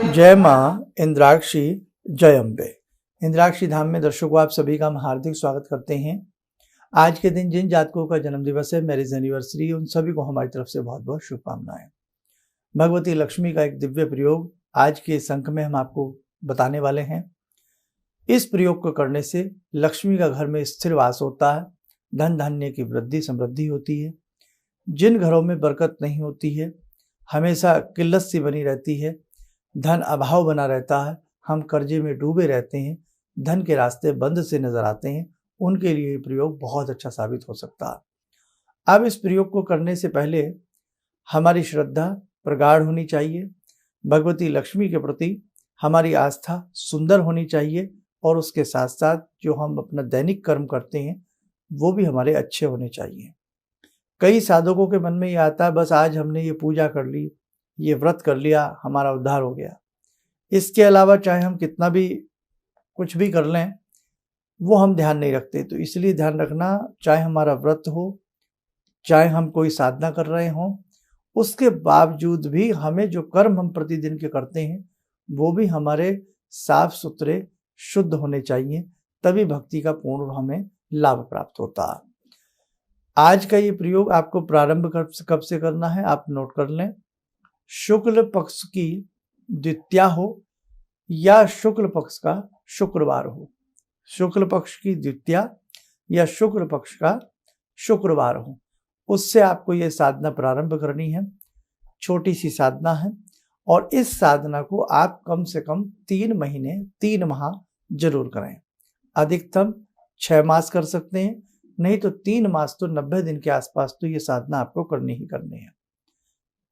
जय माँ इंद्राक्षी, जय अम्बे। इंद्राक्षी धाम में दर्शकों आप सभी का हम हार्दिक स्वागत करते हैं। आज के दिन जिन जातकों का जन्म दिवस है, मैरिज एनिवर्सरी, उन सभी को हमारी तरफ से बहुत बहुत शुभकामनाएं। भगवती लक्ष्मी का एक दिव्य प्रयोग आज के इस अंक में हम आपको बताने वाले हैं। इस प्रयोग को करने से लक्ष्मी का घर में स्थिर वास होता है, धन धान्य की वृद्धि समृद्धि होती है। जिन घरों में बरकत नहीं होती है, हमेशा किल्लत सी बनी रहती है, धन अभाव बना रहता है, हम कर्जे में डूबे रहते हैं, धन के रास्ते बंद से नजर आते हैं, उनके लिए प्रयोग बहुत अच्छा साबित हो सकता है। अब इस प्रयोग को करने से पहले हमारी श्रद्धा प्रगाढ़ होनी चाहिए, भगवती लक्ष्मी के प्रति हमारी आस्था सुंदर होनी चाहिए और उसके साथ साथ जो हम अपना दैनिक कर्म करते हैं वो भी हमारे अच्छे होने चाहिए। कई साधकों के मन में ये आता है, बस आज हमने ये पूजा कर ली, ये व्रत कर लिया, हमारा उद्धार हो गया। इसके अलावा चाहे हम कितना भी कुछ भी कर लें, वो हम ध्यान नहीं रखते। तो इसलिए ध्यान रखना, चाहे हमारा व्रत हो, चाहे हम कोई साधना कर रहे हों, उसके बावजूद भी हमें जो कर्म हम प्रतिदिन के करते हैं वो भी हमारे साफ सुथरे शुद्ध होने चाहिए, तभी भक्ति का पूर्ण हमें लाभ प्राप्त होता है। आज का ये प्रयोग आपको प्रारंभ कब से करना है आप नोट कर लें। शुक्ल पक्ष की द्वितीया हो या शुक्ल पक्ष का शुक्रवार हो, शुक्ल पक्ष की द्वितीया या शुक्ल पक्ष का शुक्रवार हो, उससे आपको ये साधना प्रारंभ करनी है। छोटी सी साधना है और इस साधना को आप कम से कम 3 माह जरूर करें। अधिकतम 6 मास कर सकते हैं, नहीं तो 3 मास तो 90 दिन के आसपास तो ये साधना आपको करनी ही करनी है।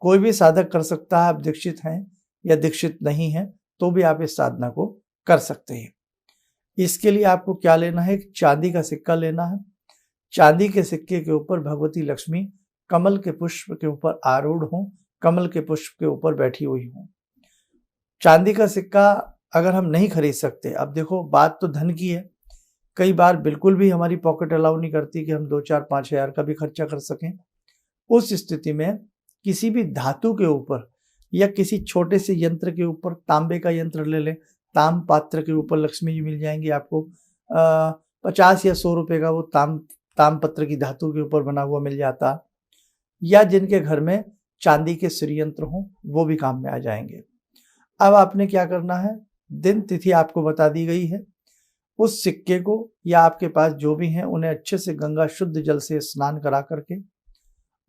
कोई भी साधक कर सकता है, आप दीक्षित हैं या दीक्षित नहीं हैं तो भी आप इस साधना को कर सकते हैं। इसके लिए आपको क्या लेना है, एक चांदी का सिक्का लेना है। चांदी के सिक्के के ऊपर भगवती लक्ष्मी कमल के पुष्प के ऊपर आरूढ़ हो, कमल के पुष्प के ऊपर बैठी हुई हो। चांदी का सिक्का अगर हम नहीं खरीद सकते, अब देखो बात तो धन की है, कई बार बिल्कुल भी हमारी पॉकेट अलाउ नहीं करती कि हम 2-4-5 हज़ार का भी खर्चा कर सकें। उस स्थिति में किसी भी धातु के ऊपर या किसी छोटे से यंत्र के ऊपर, तांबे का यंत्र ले लें, ताम पात्र के ऊपर लक्ष्मी जी मिल जाएंगी आपको। 50 या 100 रुपए का वो ताम पत्र की धातु के ऊपर बना हुआ मिल जाता, या जिनके घर में चांदी के श्री यंत्र हों वो भी काम में आ जाएंगे। अब आपने क्या करना है, दिन तिथि आपको बता दी गई है। उस सिक्के को या आपके पास जो भी हैं उन्हें अच्छे से गंगा शुद्ध जल से स्नान करा करके,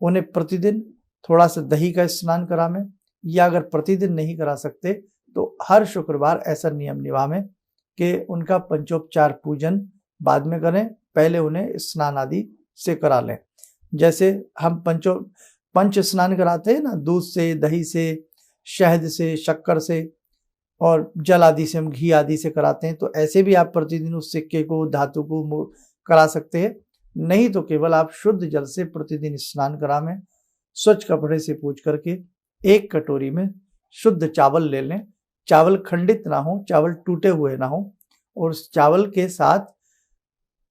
उन्हें प्रतिदिन थोड़ा सा दही का स्नान करावें, या अगर प्रतिदिन नहीं करा सकते तो हर शुक्रवार ऐसा नियम निभावें कि उनका पंचोपचार पूजन बाद में करें, पहले उन्हें स्नान आदि से करा लें। जैसे हम पंच स्नान कराते हैं ना, दूध से, दही से, शहद से, शक्कर से और जल आदि से, हम घी आदि से कराते हैं, तो ऐसे भी आप प्रतिदिन उस सिक्के को, धातु को करा सकते हैं। नहीं तो केवल आप शुद्ध जल से प्रतिदिन स्नान करावें, स्वच्छ कपड़े से पूछ करके एक कटोरी में शुद्ध चावल ले लें। चावल खंडित ना हो, चावल टूटे हुए ना हो, और उस चावल के साथ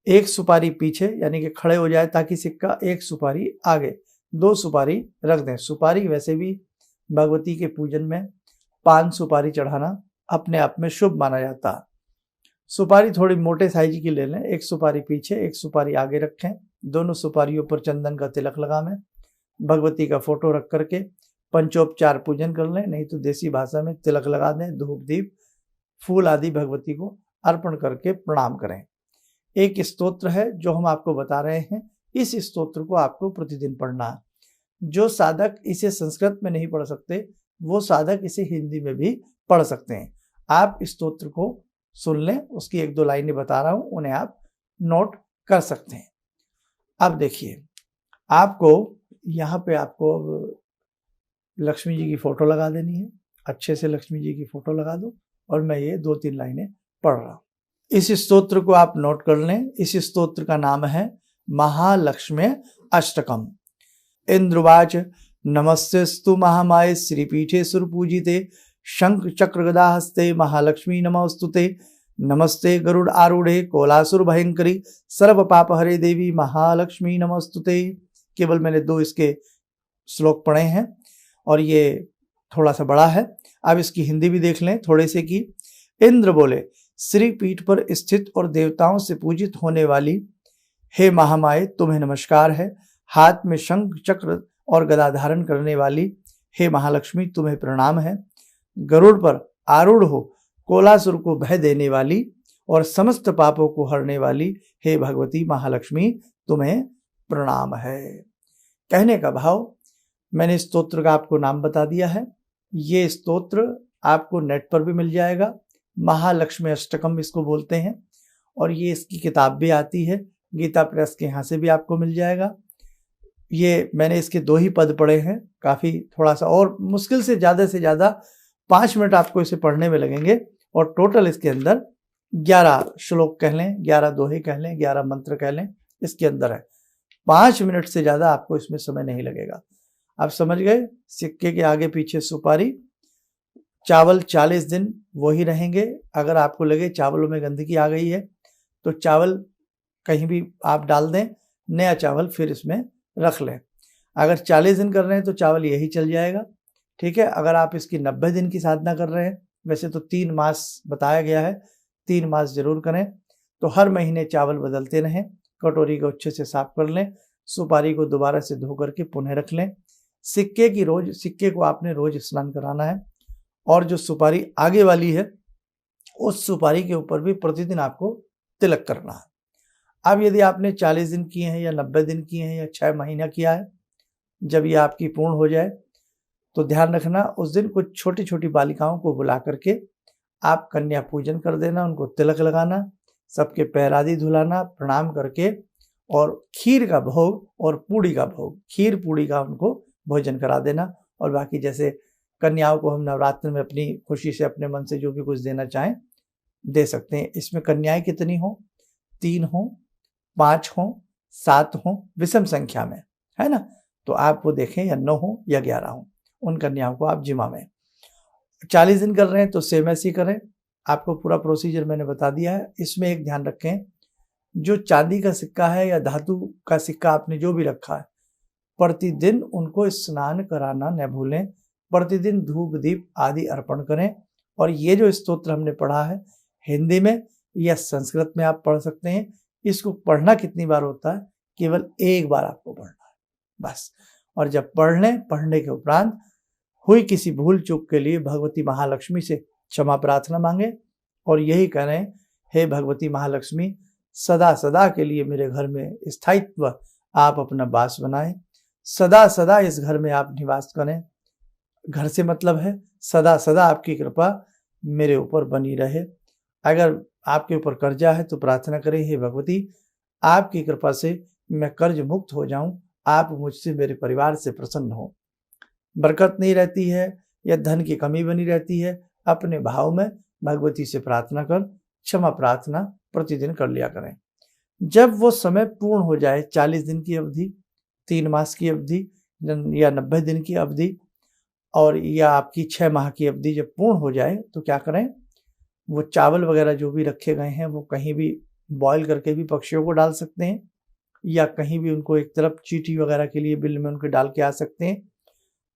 एक सुपारी पीछे यानी कि खड़े हो जाए ताकि सिक्का, एक सुपारी आगे, 2 सुपारी रख दें। सुपारी वैसे भी भगवती के पूजन में 5 सुपारी चढ़ाना अपने आप में शुभ माना जाता है। सुपारी थोड़ी मोटे साइज की ले लें, एक सुपारी पीछे, एक सुपारी आगे रखें, दोनों सुपारियों पर चंदन का तिलक लगावें, भगवती का फोटो रख करके पंचोपचार पूजन कर लें, नहीं तो देसी भाषा में तिलक लगा दें, धूप दीप फूल आदि भगवती को अर्पण करके प्रणाम करें। एक स्तोत्र है जो हम आपको बता रहे हैं, इस स्तोत्र को आपको प्रतिदिन पढ़ना है। जो साधक इसे संस्कृत में नहीं पढ़ सकते वो साधक इसे हिंदी में भी पढ़ सकते हैं। आप स्तोत्र को सुन लें, उसकी 1-2 लाइनें बता रहा हूं, उन्हें आप नोट कर सकते हैं। अब देखिए, आपको यहाँ पे आपको लक्ष्मी जी की फोटो लगा देनी है। अच्छे से लक्ष्मी जी की फोटो लगा दो और मैं ये 2-3 लाइनें पढ़ रहा हूँ। इस स्तोत्र को आप नोट कर लें। इस स्तोत्र का नाम है महालक्ष्मी अष्टकम। इंद्रवाच नमस्तेस्तु महामाये श्रीपीठे सुरपूजिते शंख चक्र गदा हस्ते महालक्ष्मी नमोस्तुते। नमस्ते गरुड़ आरूढ़े कोलासुर भयंकरी सर्व पाप हरे देवी महालक्ष्मी नमोस्तुते। केवल मैंने 2 इसके श्लोक पढ़े हैं और ये थोड़ा सा बड़ा है। अब इसकी हिंदी भी देख लें थोड़े से की। इंद्र बोले, श्री पीठ पर स्थित और देवताओं से पूजित होने वाली हे महामाये तुम्हें नमस्कार है। हाथ में शंख चक्र और गदा धारण करने वाली हे महालक्ष्मी तुम्हें प्रणाम है। गरुड़ पर आरूढ़ हो कोलासुर को भय देने वाली और समस्त पापों को हरने वाली हे भगवती महालक्ष्मी तुम्हें प्रणाम है। कहने का भाव, मैंने स्तोत्र का आपको नाम बता दिया है। ये स्तोत्र आपको नेट पर भी मिल जाएगा, महालक्ष्मी अष्टकम इसको बोलते हैं, और ये इसकी किताब भी आती है, गीता प्रेस के यहाँ से भी आपको मिल जाएगा। ये मैंने इसके 2 ही पद पढ़े हैं, काफ़ी थोड़ा सा और मुश्किल से ज़्यादा 5 मिनट आपको इसे पढ़ने में लगेंगे, और टोटल इसके अंदर 11 श्लोक कह लें, 11 दोहे कह लें, 11 मंत्र कह लें, इसके अंदर है। 5 मिनट से ज़्यादा आपको इसमें समय नहीं लगेगा। आप समझ गए। सिक्के के आगे पीछे सुपारी, चावल 40 दिन वही रहेंगे। अगर आपको लगे चावलों में गंदगी आ गई है तो चावल कहीं भी आप डाल दें, नया चावल फिर इसमें रख लें। अगर 40 दिन कर रहे हैं तो चावल यही चल जाएगा, ठीक है। अगर आप इसकी 90 दिन की साधना कर रहे हैं, वैसे तो 3 मास बताया गया है, 3 मास जरूर करें, तो हर महीने चावल बदलते रहें। कटोरी को अच्छे से साफ कर लें, सुपारी को दोबारा से धो करके पुनः रख लें। सिक्के को आपने रोज स्नान कराना है, और जो सुपारी आगे वाली है उस सुपारी के ऊपर भी प्रतिदिन आपको तिलक करना है। अब यदि आपने 40 दिन किए हैं या 90 दिन किए हैं या 6 महीना किया है, जब ये आपकी पूर्ण हो जाए तो ध्यान रखना उस दिन कुछ छोटी छोटी बालिकाओं को बुला करके आप कन्या पूजन कर देना, उनको तिलक लगाना, सबके पैर आदि धुलाना, प्रणाम करके, और खीर का भोग और पूड़ी का भोग, खीर पूड़ी का उनको भोजन करा देना। और बाकी जैसे कन्याओं को हम नवरात्र में अपनी खुशी से अपने मन से जो भी कुछ देना चाहें दे सकते हैं। इसमें कन्याएं कितनी हो, 3 हो, 5 हो, 7 हो, विषम संख्या में, है ना। तो आप वो देखें, या 9 हो या 11 हो, उन कन्याओं को आप जिमा में। 40 दिन कर रहे हैं तो सेम ऐसे ही करें। आपको पूरा प्रोसीजर मैंने बता दिया है। इसमें एक ध्यान रखें, जो चांदी का सिक्का है या धातु का सिक्का आपने जो भी रखा है, प्रतिदिन उनको स्नान कराना न भूलें। प्रतिदिन धूप दीप आदि अर्पण करें। और ये जो स्तोत्र हमने पढ़ा है, हिंदी में या संस्कृत में आप पढ़ सकते हैं। इसको पढ़ना कितनी बार होता है, केवल 1 बार आपको पढ़ना है बस। और जब पढ़ लें, पढ़ने के उपरांत हुई किसी भूल चूक के लिए भगवती महालक्ष्मी से क्षमा प्रार्थना मांगे, और यही करें, हे भगवती महालक्ष्मी सदा सदा के लिए मेरे घर में स्थायित्व आप अपना वास बनाएं, सदा सदा इस घर में आप निवास करें। घर से मतलब है सदा सदा आपकी कृपा मेरे ऊपर बनी रहे। अगर आपके ऊपर कर्जा है तो प्रार्थना करें, हे भगवती आपकी कृपा से मैं कर्ज मुक्त हो जाऊं, आप मुझसे मेरे परिवार से प्रसन्न हो। बरकत नहीं रहती है या धन की कमी बनी रहती है, अपने भाव में भगवती से प्रार्थना कर क्षमा प्रार्थना प्रतिदिन कर लिया करें। जब वो समय पूर्ण हो जाए, 40 दिन की अवधि, 3 मास की अवधि या 90 दिन की अवधि, और या आपकी 6 माह की अवधि जब पूर्ण हो जाए, तो क्या करें, वो चावल वगैरह जो भी रखे गए हैं वो कहीं भी बॉईल करके भी पक्षियों को डाल सकते हैं, या कहीं भी उनको एक तरफ चींटी वगैरह के लिए बिल में उनको डाल के आ सकते हैं।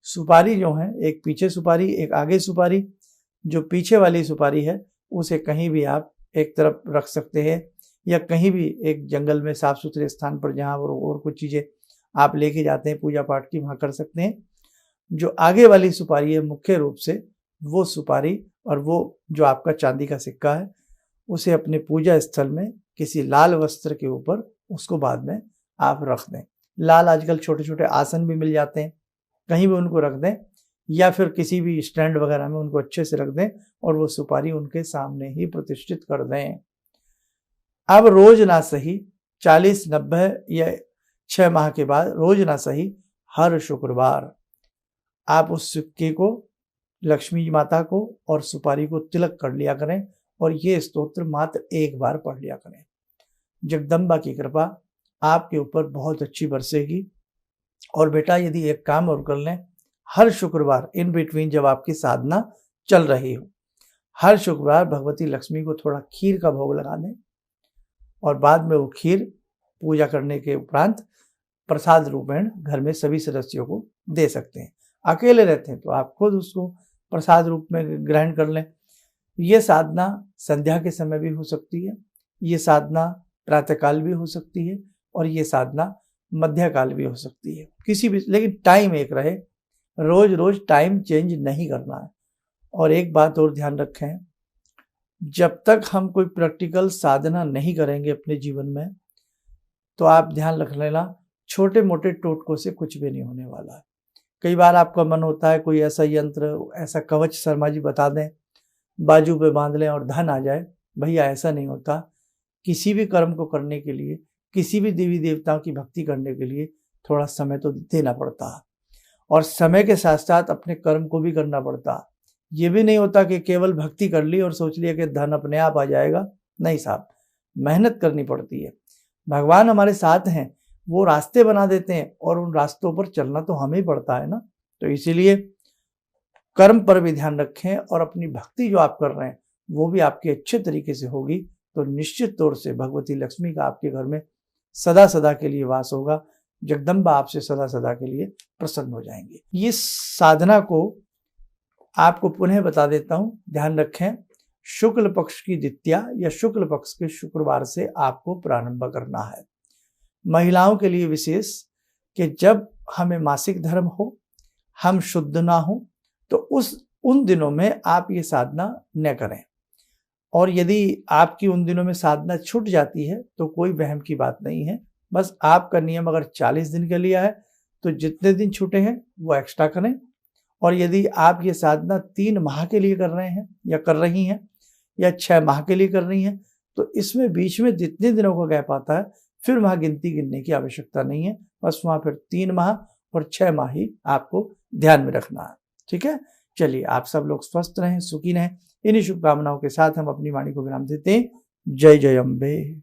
सुपारी जो है, एक पीछे सुपारी एक आगे सुपारी, जो पीछे वाली सुपारी है उसे कहीं भी आप एक तरफ रख सकते हैं, या कहीं भी एक जंगल में साफ सुथरे स्थान पर जहाँ और कुछ चीज़ें आप लेके जाते हैं पूजा पाठ की, वहाँ कर सकते हैं। जो आगे वाली सुपारी है मुख्य रूप से वो सुपारी, और वो जो आपका चांदी का सिक्का है, उसे अपने पूजा स्थल में किसी लाल वस्त्र के ऊपर उसको बाद में आप रख दें। लाल आजकल छोटे छोटे आसन भी मिल जाते हैं, कहीं भी उनको रख दें, या फिर किसी भी स्टैंड वगैरह में उनको अच्छे से रख दें, और वो सुपारी उनके सामने ही प्रतिष्ठित कर दें। अब रोज ना सही 40, 90 या 6 माह के बाद, रोज ना सही हर शुक्रवार आप उस सिक्के को, लक्ष्मी माता को और सुपारी को तिलक कर लिया करें, और ये स्तोत्र मात्र 1 बार पढ़ लिया करें। जगदम्बा की कृपा आपके ऊपर बहुत अच्छी बरसेगी। और बेटा यदि एक काम और कर लें, हर शुक्रवार इन बिटवीन जब आपकी साधना चल रही हो, हर शुक्रवार भगवती लक्ष्मी को थोड़ा खीर का भोग लगा दें, और बाद में वो खीर पूजा करने के उपरांत प्रसाद रूपेण घर में सभी सदस्यों को दे सकते हैं। अकेले रहते हैं तो आप खुद उसको प्रसाद रूप में ग्रहण कर लें। ये साधना संध्या के समय भी हो सकती है, ये साधना प्रातःकाल भी हो सकती है और ये साधना मध्यकाल भी हो सकती है, किसी भी, लेकिन टाइम एक रहे, रोज रोज टाइम चेंज नहीं करना है। और एक बात और ध्यान रखें, जब तक हम कोई प्रैक्टिकल साधना नहीं करेंगे अपने जीवन में, तो आप ध्यान रख लेना, छोटे मोटे टोटकों से कुछ भी नहीं होने वाला है। कई बार आपका मन होता है कोई ऐसा यंत्र, ऐसा कवच शर्मा जी बता दें, बाजू पे बांध लें और धन आ जाए। भैया ऐसा नहीं होता। किसी भी कर्म को करने के लिए, किसी भी देवी देवताओं की भक्ति करने के लिए थोड़ा समय तो देना पड़ता है, और समय के साथ साथ अपने कर्म को भी करना पड़ता है। ये भी नहीं होता कि केवल भक्ति कर ली और सोच लिया कि धन अपने आप आ जाएगा। नहीं साहब, मेहनत करनी पड़ती है। भगवान हमारे साथ हैं, वो रास्ते बना देते हैं और उन रास्तों पर चलना तो हमें ही पड़ता है ना। तो इसीलिए कर्म पर भी ध्यान रखें, और अपनी भक्ति जो आप कर रहे हैं वो भी आपकी अच्छे तरीके से होगी, तो निश्चित तौर से भगवती लक्ष्मी का आपके घर में सदा सदा के लिए वास होगा। जगदम्बा आपसे सदा सदा के लिए प्रसन्न हो जाएंगे। ये साधना को आपको पुनः बता देता हूं, ध्यान रखें। शुक्ल पक्ष की द्वितीया या शुक्ल पक्ष के शुक्रवार से आपको प्रारंभ करना है। महिलाओं के लिए विशेष कि जब हमें मासिक धर्म हो, हम शुद्ध ना हो, तो उन दिनों में आप ये साधना न करें। और यदि आपकी उन दिनों में साधना छूट जाती है तो कोई वहम की बात नहीं है। बस आपका नियम अगर 40 दिन के लिए है तो जितने दिन छूटे हैं वो एक्स्ट्रा करें। और यदि आप ये साधना 3 माह के लिए कर रहे हैं या कर रही हैं या 6 माह के लिए कर रही हैं, तो इसमें बीच में जितने दिनों का गैप आता है फिर वहाँ गिनती गिनने की आवश्यकता नहीं है। बस वहाँ फिर 3 माह और 6 माह ही आपको ध्यान में रखना है। ठीक है, चलिए आप सब लोग स्वस्थ रहें, सुखी रहें। इन्हीं शुभकामनाओं के साथ हम अपनी वाणी को विराम देते हैं। जय जय अम्बे।